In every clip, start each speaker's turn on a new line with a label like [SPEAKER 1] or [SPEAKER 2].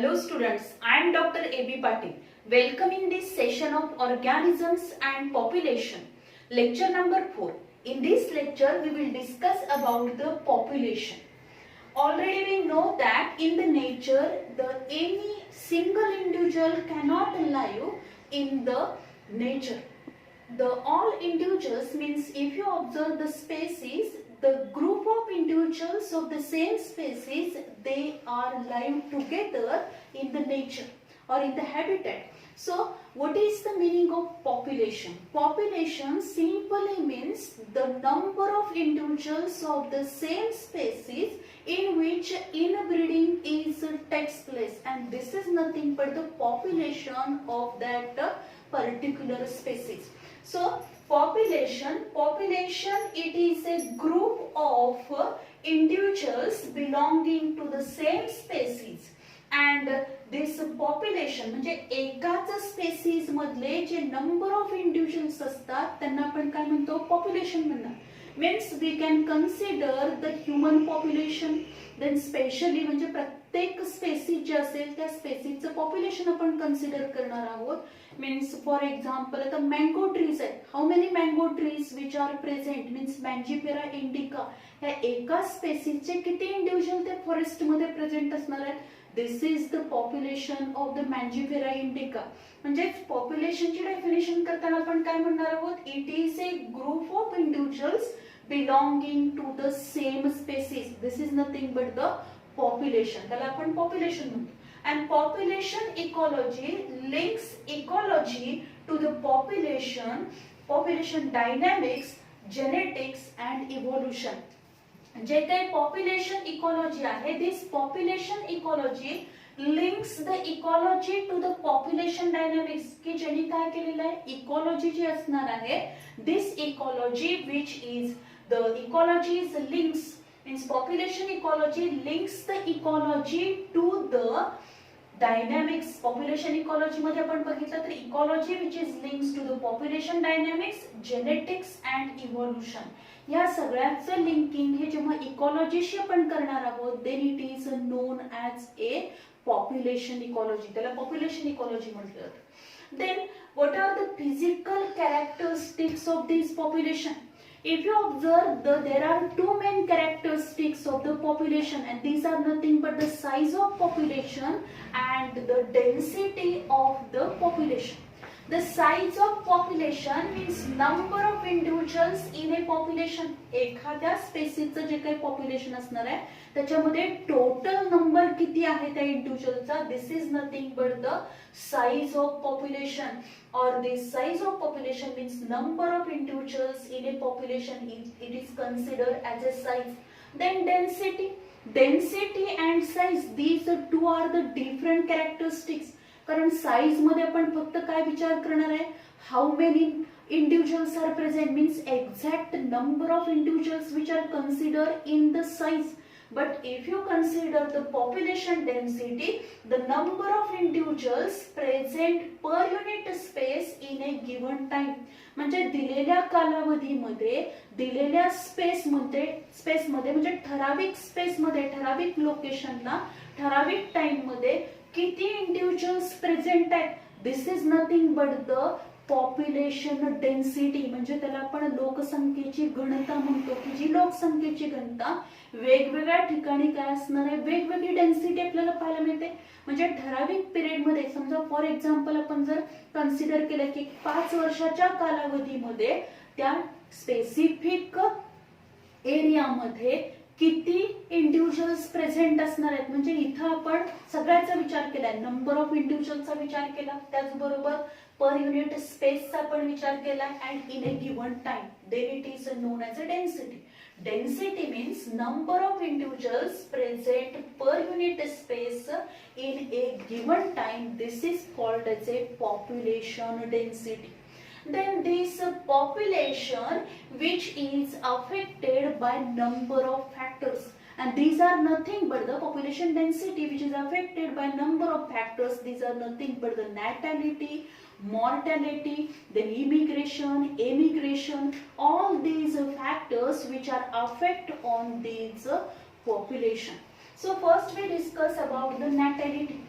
[SPEAKER 1] Hello students, I am Dr. A.B. Patil. Welcome in this session of organisms and population. Lecture number 4. In this lecture we will discuss about the population. Already we know that in the nature any single individual cannot live in the nature. All individuals means if you observe the species, the group of individuals of the same species, they are live together in the nature or in the habitat. So what is the meaning of population? Population simply means the number of individuals of the same species in which inbreeding takes place, and this is nothing but the population of that particular species. So population it is a group of individuals belonging to the same species, and this population म्हणजे एकाच species मधले जे number of individuals असतात त्यांना आपण काय म्हणतो, population म्हणणार. Means we can consider the human population, then specially म्हणजे प्रत्येक स्पेसीज जे असेल त्या स्पेसीजचं पॉप्युलेशन आपण कन्सिडर करणार आहोत. मीन्स फॉर एक्झाम्पल आता मँगो ट्रीज आहेत. How many mango trees which are present means mangifera indica, ह्या एका स्पेसीजचे किती इंडिव्हिज्युअल त्या फॉरेस्ट मध्ये प्रेझेंट असणार आहेत. This is the population of the mangifera indica. म्हणजे पॉप्युलेशनची डेफिनेशन करताना आपण काय म्हणणार आहोत, it is a group of individuals belonging to the same species. This is nothing but the population, त्याला आपण पॉप्युलेशन म्हणतो. And population ecology links ecology to the population dynamics, genetics and evolution. जे काही population ecology आहे, this population ecology links the ecology to the population dynamics. की ज्यांनी काय केलेलं आहे, इकॉलॉजी जी असणार आहे, this ecology which is the ecology is links means population ecology links the ecology to the dynamics. Population ecology मध्ये आपण बघितलं तर ecology which is links to the population dynamics, genetics and evolution. या सगळ्याचं linking हे जेव्हा इकॉलॉजीशी आपण करणार आहोत, then it is known as a population ecology. त्याला population ecology म्हटलं जातं. Then what are the physical characteristics of this population? If you observe, there are two main characteristics of the population, and these are nothing but the size of population and the density of the population. The size of population means number of individuals in a population. एखाद्या स्पेसीसचं जे काही population असणार आहे त्याच्यामध्ये total number किती आहे त्या इंडिव्हिज्युअलचा, this is nothing but the size of population, or the size of population means number of individuals in a population, it is considered as a size. Then density and size, these two are the different characteristics. कारण size मध्ये आपण फक्त काय विचार करणार आहे, how many individuals are present means exact number of individuals which are considered in the size. But if you consider the population density, the number of individuals present per unit space in a given time. म्हणजे दिलेल्या कालावधीमध्ये दिलेल्या स्पेसमध्ये म्हणजे ठराविक स्पेसमध्ये ठराविक लोकेशनला ठराविक टाइम मध्ये किती इंडिव्हिज्युअल्स प्रेझेंट आहेत, this is nothing but the population density. म्हणजे त्याला आपण लोकसंख्येची घनता म्हणतो, की जी लोकसंख्येची घनता वेगवेगळ्या ठिकाणी काय असणार आहे, वेगवेगळी डेन्सिटी आपल्याला पाहायला मिळते. म्हणजे ठराविक पिरियड मध्ये समजा फॉर एक्झाम्पल आपण जर कन्सिडर केलं की 5 वर्षाच्या कालावधीमध्ये त्या स्पेसिफिक एरियामध्ये किती इंडिव्हिज्युअल्स प्रेझेंट असणार आहेत. म्हणजे इथं आपण सगळ्याचा विचार केलाय, नंबर ऑफ इंडिव्हिज्युअलचा विचार केला, त्याचबरोबर पर युनिट स्पेसचा पण विचार केला, and in a given time, then it is known as a density. Density means number of individuals present per unit space in a given time. This is called as a population density. Then this population which is affected by number of factors, and these are nothing but the population density which is affected by number of factors. These are nothing but the natality, mortality, then immigration, emigration, all these factors which are affect on these population. So first we discuss about the natality.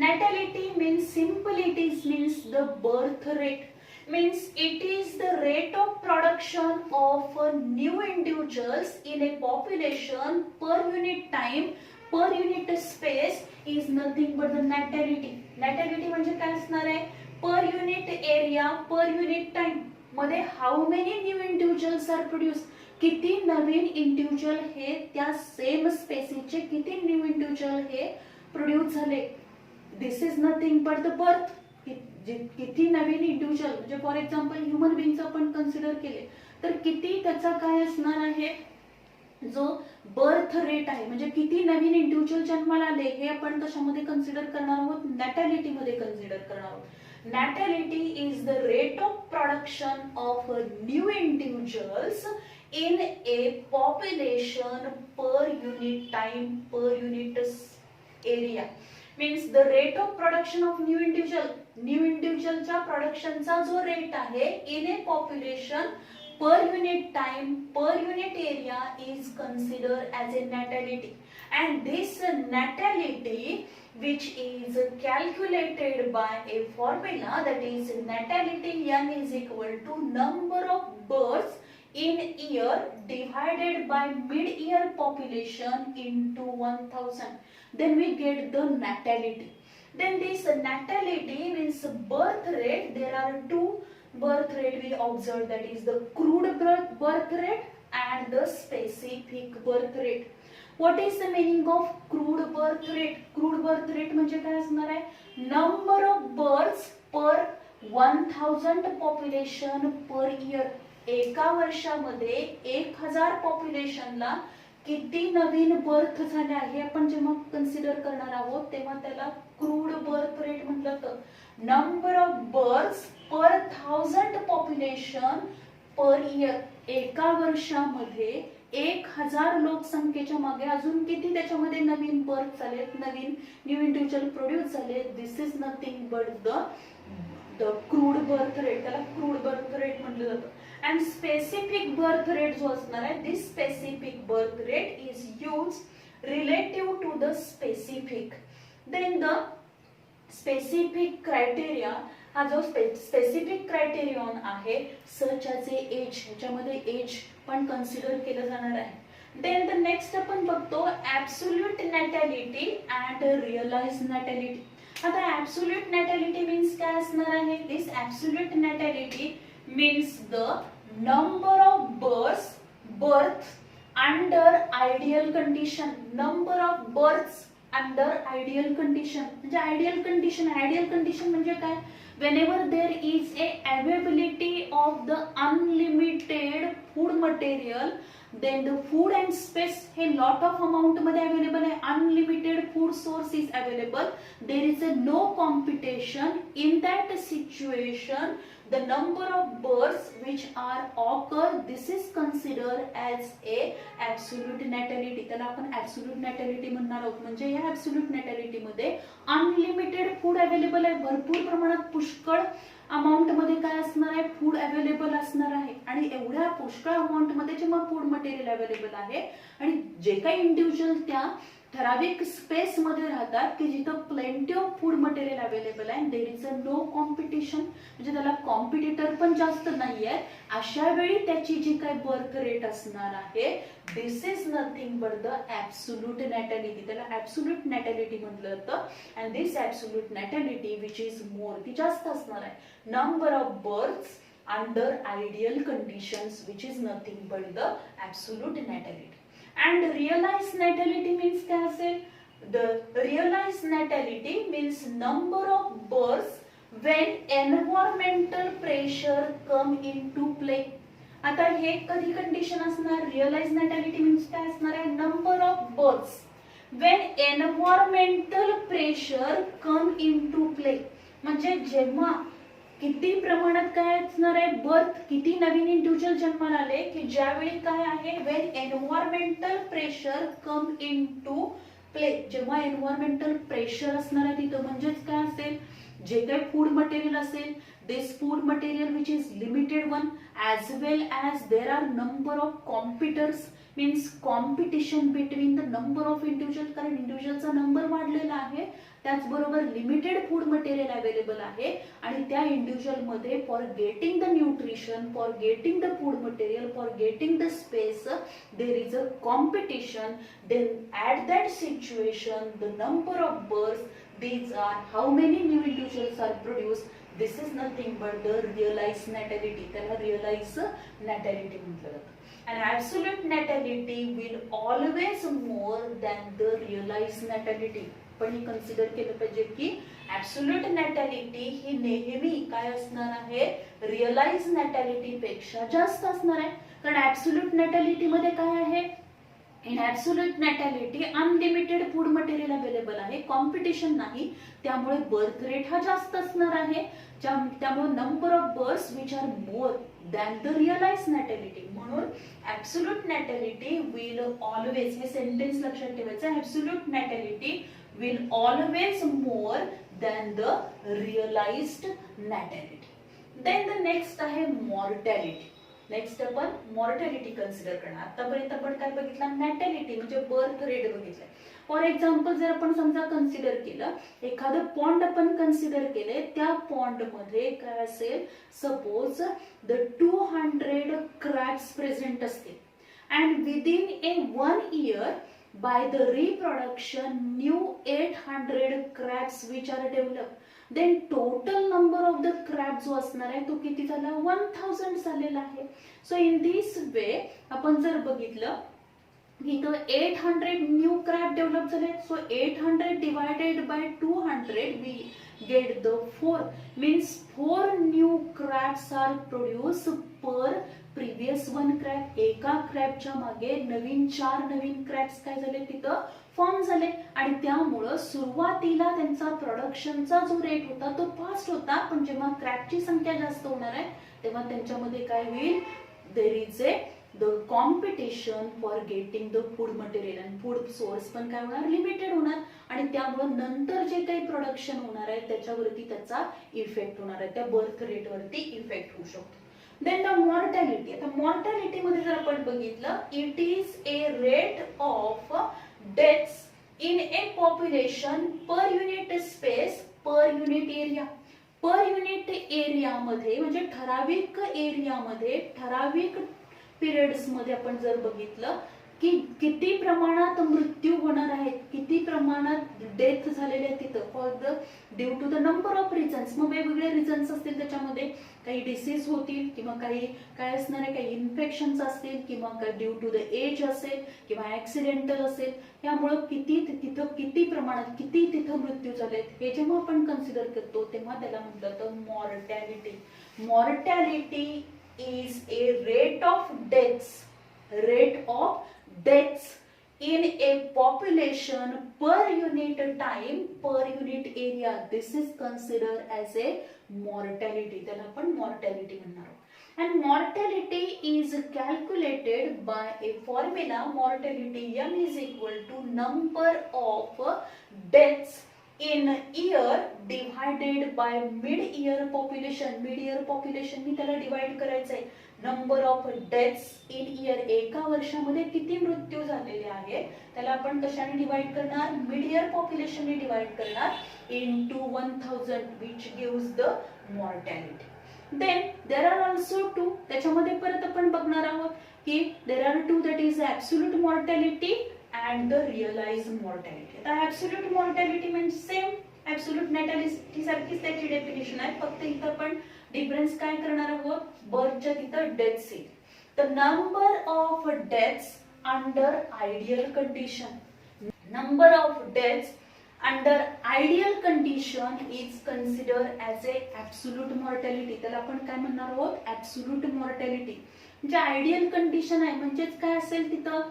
[SPEAKER 1] Natality means simply it is means the birth rate, means it is the rate of production of new individuals in a population per unit time, per unit space is nothing but the natality. Natality म्हणजे काय असणार आहे, per unit area per unit time मध्ये how many new individuals are produced, किती नवीन individual हे त्या same स्पेसीसचे किती न्यू इंडिव्हिज्युअल हे प्रोड्यूस झाले. This is nothing but the birth. किती नवीन इंडिव्हिज्युअल म्हणजे फॉर एक्झाम्पल ह्युमन बीइंगचं आपण कन्सिडर केले तर किती त्याचा काय असणार आहे, जो बर्थ रेट आहे म्हणजे किती नवीन इंडिव्हिज्युअल जन्माला आले हे आपण कशामध्ये कन्सिडर करणार आहोत, नॅटॅलिटी मध्ये कन्सिडर करणार आहोत. Natality is the rate of production of new individuals in a population per unit time, per unit area. Means the rate of production of new individual चा production चा जो rate आहे in a population per unit time, per unit area is considered as a natality. And this natality which is calculated by a formula, that is natality n is equal to number of births in year divided by mid-year population into 1000. Then we get the natality. Then this natality means birth rate. There are two birth rate we observe, that is the crude birth rate and the specific birth rate. What is the meaning of crude birth rate? Crude birth rate म्हणजे काय असणार आहे, number of births per 1000 population per year. एका वर्षामध्ये 1000 पॉप्युलेशनला किती नवीन birth झाले आहे आपण जेव्हा कन्सिडर करणार आहोत तेव्हा त्याला क्रूड बर्थ रेट म्हटलं जातं. Number of births per 1000 population per year. एका वर्षामध्ये 1000 लोकसंख्येच्या मागे अजून किती त्याच्यामध्ये नवीन बर्थ झालेत, नवीन न्यू इंडिव्हिज्युअल प्रोड्यूस झाले. This is nothing but the crude birth rate. त्याला क्रूड बर्थ रेट म्हटलं जातं. And specific birth rate जो असणार आहे, this specific birth rate is used relative to the specific. Then the specific criteria, हा जो specific criterion आहे such as a age, ह्याच्यामध्ये age पण कन्सिडर केलं जाणार आहे. Then the next आपण बघतो absolute natality and realized natality. आता absolute natality means काय असणार आहे, this absolute natality means the number of births under ideal condition. Number of births under ideal condition म्हणजे ideal condition म्हणजे काय, whenever there is a availability of the unlimited food material, then the food and space हे lot of amount मध्ये available आहे, unlimited food source is available, there is a no competition. In that situation the number of births which are occur, this is considered as a absolute natality. त्याला आपण absolute natality म्हणणार आहोत. म्हणजे या absolute natality मध्ये unlimited food available आहे, भरपूर प्रमाणात पुष्कळ अमाउंट मध्ये काय असणार आहे, फूड अवेलेबल असणार आहे. आणि एवढ्या पुष्कळ अमाउंट मध्ये जेव्हा फूड मटेरियल अवेलेबल आहे आणि जे काही इंडिव्हिज्युअल त्या ठराविक स्पेस मध्ये राहतात की जिथं plenty of food material available आहे, there is a no competition म्हणजे त्याला कॉम्पिटिटर पण जास्त नाहीये, अशा वेळी त्याची जी काही बर्थ रेट असणार आहे, this is nothing but the absolute natality. त्याला ऍब्सोल्यूट नॅटॅलिटी म्हटलं जातं. And this absolute natality which is more, ती जास्त असणार आहे, number of births under ideal conditions which is nothing but the absolute natality. And realized natality means क्या असेल, the realized natality means number of births when environmental pressure come into play. आता हे कधी condition असणार, realized natality means काय असणार आहे, number of births when environmental pressure come into play. म्हणजे जेव्हा किती प्रमाणात काय असणार आहे, बर्थ किती नवीन इंडिव्हिज्युअल जन्माला आले की ज्यावेळी काय आहे, when environmental pressure come in to play. जेव्हा एन्व्हायरमेंटल प्रेशर असणार आहे तिथं म्हणजेच काय असेल, जे काही फूड मटेरियल असेल, this food material which is limited one as well as there are number of competitors, means competition between the number of individuals. कारण इंडिव्हिज्युअलचा नंबर वाढलेला आहे त्याचबरोबर लिमिटेड फूड मटेरियल अवेलेबल आहे आणि त्या इंडिव्हिज्युअल मध्ये for getting the nutrition, for getting the food material, for getting the space, there is a competition. Then at that situation the number of birds, these are how many new individuals are produced. This is nothing but the realized natality. त्याला realized natality म्हटलं जातं. And absolute natality will always more than the realized natality. पण हे consider केलं पाहिजे की absolute नॅटॅलिटी ही नेहमी काय असणार आहे, रिअलाइज नॅटॅलिटी पेक्षा जास्त असणार आहे. कारण ऍब्सोल्यूट नॅटॅलिटी मध्ये काय आहे, in absolute natality unlimited food material available आहे, कॉम्पिटिशन नाही, त्यामुळे बर्थ रेट हा जास्त असणार आहे. त्यामुळे number of birds which are more than the realize natality. म्हणून ऍब्सोल्यूट नॅटॅलिटी विल ऑलवेज, हे सेंटेन्स लक्षात ठेवायचं, absolute natality will always more than the realized natality. Then the next आहे मॉर्टॅलिटी. नेक्स्ट आपण मॉर्टॅलिटी कन्सिडर करणार. आतापर्यंत आपण काय बघितलं, नॅटॅलिटी म्हणजे बर्थ रेट बघितलंय. फॉर एक्झाम्पल जर आपण समजा कन्सिडर केलं, एखादं पॉन्ड आपण कन्सिडर केले, त्या पॉन्ड मध्ये काय असेल, सपोज द 200 क्रॅब्स प्रेझेंट असतील and within A 1 year by the reproduction new 800 crabs which are developed, then total number of the crabs जो असणार आहे तो किती झाला, 1000 झालेला आहे. सो इन दिस वे आपण जर बघितलं इथं 800 न्यू क्रॅब डेव्हलप झाले. So 800 divided by 200 we get the 4, means 4 new crabs are produce per previous 1 crab. एका क्रॅबच्या मागे नवीन 4 नवीन क्रॅब्स काय झाले तिथं फॉर्म झाले आणि त्यामुळं सुरुवातीला त्यांचा प्रोडक्शनचा जो रेट होता तो फास्ट होता, पण जेव्हा क्रॅबची संख्या जास्त होणार आहे तेव्हा त्यांच्यामध्ये काय होईल, there is a the competition for getting the food material आणि फूड सोर्स पण काय होणार, लिमिटेड होणार आणि त्यामुळे नंतर जे काही प्रोडक्शन होणार आहे त्याच्यावरती त्याचा इफेक्ट होणार आहे, त्या बर्थ रेट वरती इफेक्ट होऊ शकतो. Then the mortality. आता मॉर्टॅलिटी मध्ये जर आपण बघितलं, it is a rate of deaths in a population per unit space per unit area. Per unit एरियामध्ये म्हणजे ठराविक एरियामध्ये ठराविक पिरियड्स मध्ये आपण जर बघितलं की किती प्रमाणात मृत्यू होणार आहेत, किती प्रमाणात डेथ झालेले आहेत तिथं, for the due to the number of reasons. मग वेगवेगळे रिझन्स असतील त्याच्यामध्ये, काही डिसीज होतील किंवा काही काय असणार आहे, काही इन्फेक्शन्स असतील किंवा ड्यू टू द एज असेल किंवा ऍक्सिडेंटल असेल. यामुळं किती तिथं किती प्रमाणात किती तिथं मृत्यू झालेत हे जेव्हा आपण कन्सिडर करतो तेव्हा त्याला म्हटलं जातं mortality. Mortality is a rate of deaths in a population per unit time per unit area. This is considered as a mortality. त्याला आपण mortality म्हणणार आहोत. And mortality is calculated by a formula. Mortality M is equal to number of deaths in year divided by mid-year population. Mid-year population मी त्याला divide करायचं आहे. Number of deaths in year, एका वर्षामध्ये किती मृत्यू झालेले आहेत त्याला आपण कशाने डिवाइड करणार, मिड-इयर पॉप्युलेशनने डिवाइड करणार into 1000 which gives the mortality. Then there are also two. त्याच्यामध्ये परत आपण बघणार आहोत की there are two, that is absolute mortality and the realized mortality. आता absolute mortality means same absolute natality सारखीच त्याची डेफिनेशन आहे, फक्त इथं आपण डिफरन्स काय करणार आहोत, बर्थच्या तिथं डेथ्स येईल. The number of deaths under ideal condition. Number of deaths under ideal condition is consider as A absolute mortality. त्याला आपण काय म्हणणार आहोत, ॲब्सोल्यूट मॉर्टॅलिटी. म्हणजे आयडियल कंडिशन आहे म्हणजेच काय असेल तिथं,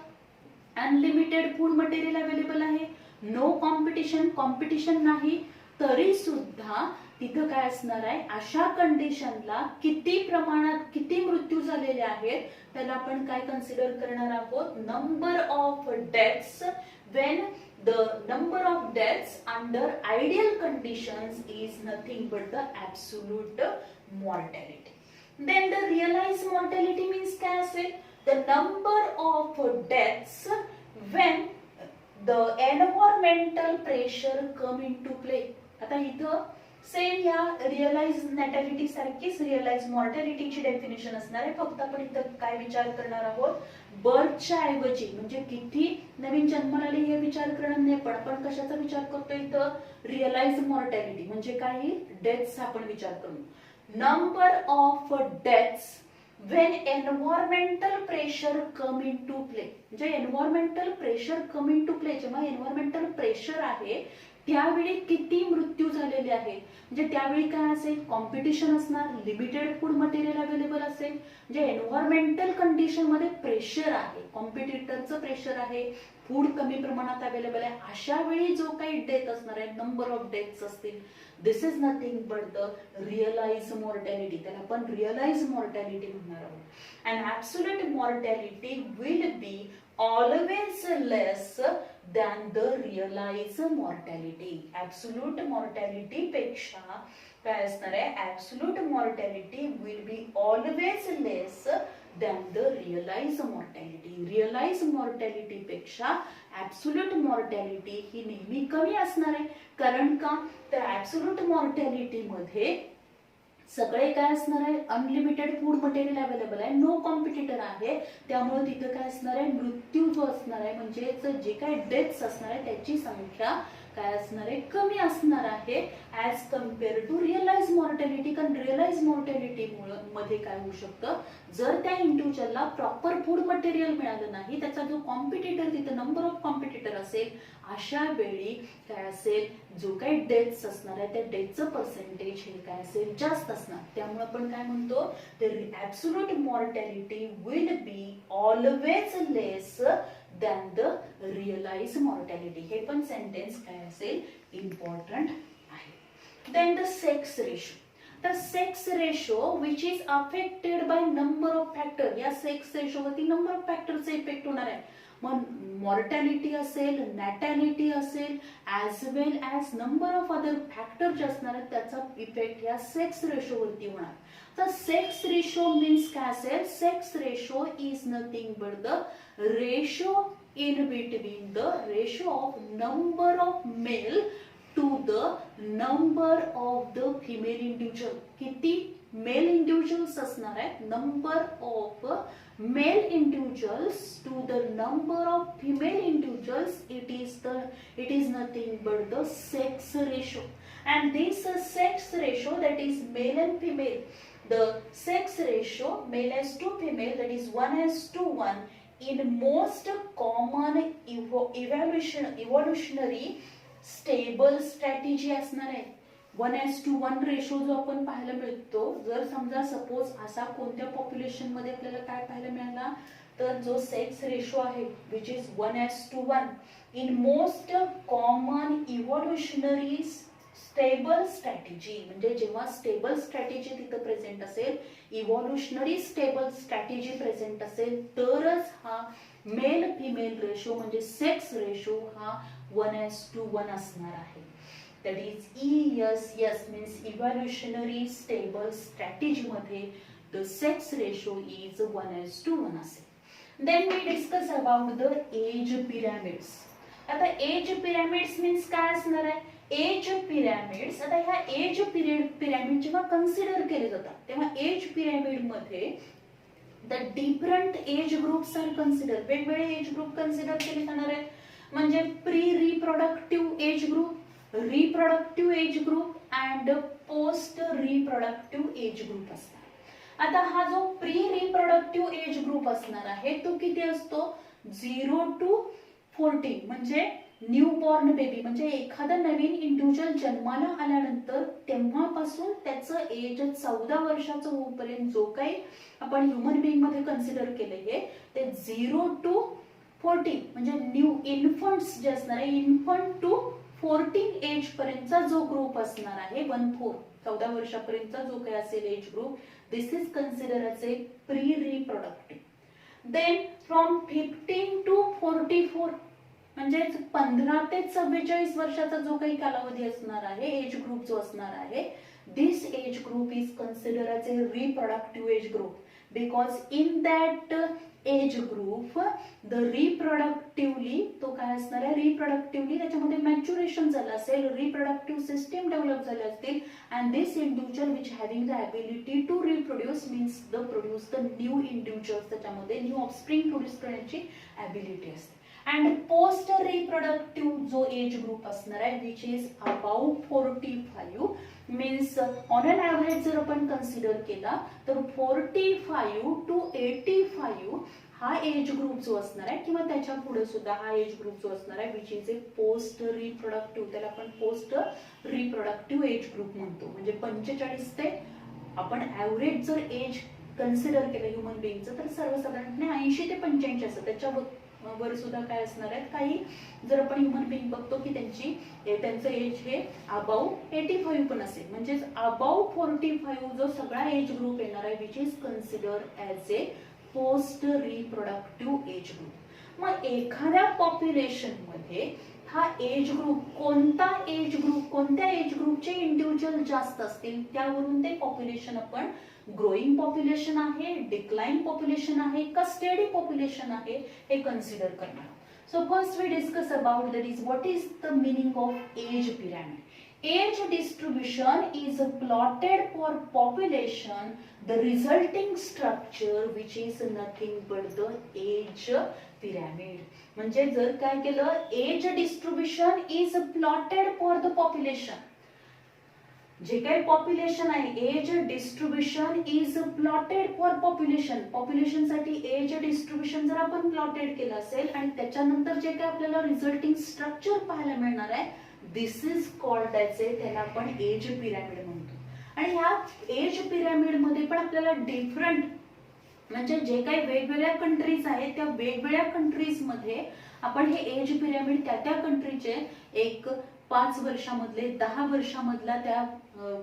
[SPEAKER 1] अनलिमिटेड फूड मटेरियल अवेलेबल आहे, नो कॉम्पिटिशन, कॉम्पिटिशन नाही, तरी सुद्धा तिथं काय असणार आहे, अशा कंडिशनला किती प्रमाणात किती मृत्यू झालेले आहेत त्याला आपण काय कन्सिडर करणार आहोत, number of deaths when the number of deaths under ideal conditions is nothing but the absolute mortality. Then the realize mortality means काय असेल, the number of deaths when the environmental pressure come in to play. आता इथं same या realise नॅटॅलिटी सारखीच realise मॉर्टॅलिटीची definition असणार आहे, फक्त आपण इथं काय विचार करणार आहोत, बर्थच्या ऐवजी म्हणजे किती नवीन जन्माला आले हे विचार करणार नाही, पण आपण कशाचा विचार करतो इथं, रिअलाइज मॉर्टॅलिटी म्हणजे काही डेथ्स आपण विचार करू. Number of deaths when environmental pressure come into play. म्हणजे environmental pressure come into play, जेव्हा environmental pressure आहे त्यावेळी किती मृत्यू झालेले आहेत, म्हणजे त्यावेळी काय असेल, कॉम्पिटिशन असणार, लिमिटेड फूड मटेरियल अवेलेबल असेल, म्हणजे एन्व्हायरमेंटल कंडिशन मध्ये प्रेशर आहे, कॉम्पिटिटरचं प्रेशर आहे, फूड कमी प्रमाणात अवेलेबल आहे, अशा वेळी जो काही डेथ असणार आहे, नंबर ऑफ डेथ्स असतील, this is nothing but the realize mortality. त्याला आपण रिअलाइज मॉर्टॅलिटी म्हणणार आहोत. And absolute mortality will be always less than the realized mortality. Absolute mortality पेक्षा काय असणार आहे, absolute mortality will be always less than the realized mortality. Realized mortality पेक्षा absolute mortality ही नेहमी कमी असणार आहे, कारण का तर absolute mortality मध्ये सगळे काय असणार आहे, अनलिमिटेड फूड मटेरियल अवेलेबल आहे, नो कॉम्पिटिटर आहे, त्यामुळे तिथं काय असणार आहे, मृत्यू जो असणार आहे म्हणजे जे काही डेथ्स असणार आहे त्याची संख्या काय असणार आहे, कमी असणार आहे as compare to realize mortality. कारण रिअलाइज मॉर्टॅलिटी मध्ये काय होऊ शकतं, जर त्या इंडिव्हिज्युअलला प्रॉपर फूड मटेरियल मिळालं नाही, त्याचा जो कॉम्पिटिटर तिथं नंबर ऑफ कॉम्पिटिटर असेल, अशा वेळी काय असेल, जो काही डेथ्स असणार आहे त्या डेथचं पर्सेंटेज हे काय असेल, जास्त असणार. त्यामुळे आपण काय म्हणतो, तर absolute mortality will be always less than the realized mortality. हे पण सेंटेन्स काय असेल, इम्पॉर्टंट आहे. Then the sex ratio. The sex ratio which is affected by number of factor. या sex ratio वरती number of factors इफेक्ट होणार आहे. मग मॉर्टॅलिटी असेल, नॅटॅलिटी असेल, as well as number of other factor जे असणार आहेत त्याचा इफेक्ट या सेक्स रेशो वरती होणार. तर सेक्स रेशो मीन्स काय असेल, sex ratio is nothing but the ratio in between the ratio of number of male to the number of the female individual. किती मेल इंडिव्हिज्युअल्स असणार आहे, number of male individuals to the number of female individuals, it is nothing but the sex ratio. And this sex ratio, that is male and female, the sex ratio male as to female, that is 1:1 in most common evolutionary stable strategy असणार आहे. 1:1 ratio जो आपण पाहायला मिळतो, जर समजा suppose असा कोणत्या पॉप्युलेशन मध्ये आपल्याला काय पाहायला मिळाला, तर जो सेक्स रेशो आहे which is 1:1 in most common evolutionary stable strategy. म्हणजे जेव्हा स्टेबल स्ट्रॅटेजी तिथं प्रेझेंट असेल, इव्होल्युशनरी स्टेबल स्ट्रॅटेजी प्रेझेंट असेल, तरच हा मेल फिमेल रेशो म्हणजे सेक्स रेशो हा 1:1 असणार आहे. That is ESS means evolutionary stable strategy मध्ये the sex ratio is 1:1 असेल. Then we discuss about the age pyramids. आता एज पिरामिड्स मीन्स काय असणार आहे, एज पिरामिड्स. आता ह्या एज पिरामिड जेव्हा कन्सिडर केले जातात तेव्हा एज पिरामिड मध्ये the different age groups are consider. वेगवेगळे एज ग्रुप कन्सिडर केले जाणार आहेत, म्हणजे pre reproductive age group, reproductive age group and post reproductive age group असणार. आता हा जो प्री रिप्रोडक्टिव्ह एज ग्रुप असणार आहे तो किती असतो, 0 to 40. म्हणजे न्यू बॉर्न बेबी, म्हणजे एखादा नवीन इंडिव्हिज्युअल जन्माला आल्यानंतर तेव्हापासून त्याचं एज 14 वर्षाचं होईपर्यंत जो काही आपण ह्युमन बिईंग मध्ये कन्सिडर केले ते 0 to 40 म्हणजे न्यू इन्फंट्स जे असणार आहे, इन्फंट टू 14 एज पर्यंतचा जो ग्रुप असणार आहे, 14 14 वर्षापर्यंतचा जो काही असेल age group, this is consider as a pre reproductive. Then from 15 to 44 म्हणजे 15 ते 44 वर्षाचा जो काही कालावधी असणार आहे, एज ग्रुप जो असणार आहे, this age group is consider as a reproductive age group. Because in that age group the reproductively तो काय असणार आहे, रिप्रोडक्टिव्हली त्याच्यामध्ये मॅच्युरेशन झालं असेल, रिप्रोडक्टिव्ह सिस्टीम डेव्हलप झाले असतील, and this individual which having the ability to reproduce means the produce the new individuals, त्याच्यामध्ये न्यू ऑफस्प्रिंग प्रोड्यूस करण्याची ॲबिलिटी असते. अँड पोस्ट रिप्रोडक्टिव्ह जो एज ग्रुप असणार आहे which is about 45 means on an average जर आपण consider केला तर 45 to 85 हा एज ग्रुप जो असणार आहे किंवा त्याच्या पुढे सुद्धा हा एज ग्रुप जो असणार आहे which is A post reproductive, त्याला आपण पोस्ट रिप्रोडक्टिव्ह एज ग्रुप म्हणतो. म्हणजे 45 ते आपण ॲव्हरेज जर एज कन्सिडर केलं ह्युमन बिईंगचं तर सर्वसाधारणपणे 80 ते 85 असतं. त्याच्या वर सुद्धा काय असणार आहेत, काही जर आपण ह्युमन बिईंग बघतो की त्यांचं एज हे अबाउट 85 पण असेल, म्हणजेच अबाउट 45 जो सगळा एज ग्रुप येणार आहे which is consider as a post reproductive age group. मग एखाद्या पॉप्युलेशन मध्ये हा एज ग्रुप कोणत्या एज ग्रुपचे इंडिव्हिज्युअल जास्त असतील त्यावरून ते पॉप्युलेशन आपण ग्रोईंग पॉप्युलेशन आहे, डिक्लाइन पॉप्युलेशन आहे का स्टेडी पॉप्युलेशन आहे हे कन्सिडर करणार. So first we discuss about that is what is the meaning of age pyramid. Age distribution is plotted for population. The resulting structure which is nothing but the age pyramid. म्हणजे जर काय केलं, age distribution is plotted for the population. जे काही population आहे age distribution is plotted for population. Population साठी age distribution जर आपण प्लॉटेड केलं असेल आणि त्याच्यानंतर जे काही आपल्याला रिझल्टिंग स्ट्रक्चर पाहायला मिळणार आहे दिस इज कॉल्ड ॲज ए, त्याला आपण एज पिरॅमिड म्हणतो. आणि ह्या एज पिरॅमिड मध्ये पण आपल्याला डिफरंट म्हणजे जे काही वेगवेगळ्या कंट्रीज आहेत त्या वेगवेगळ्या कंट्रीज मध्ये आपण हे एज पिरॅमिड त्या कंट्रीचे एक 5 वर्षामधले 10 वर्षामधला त्या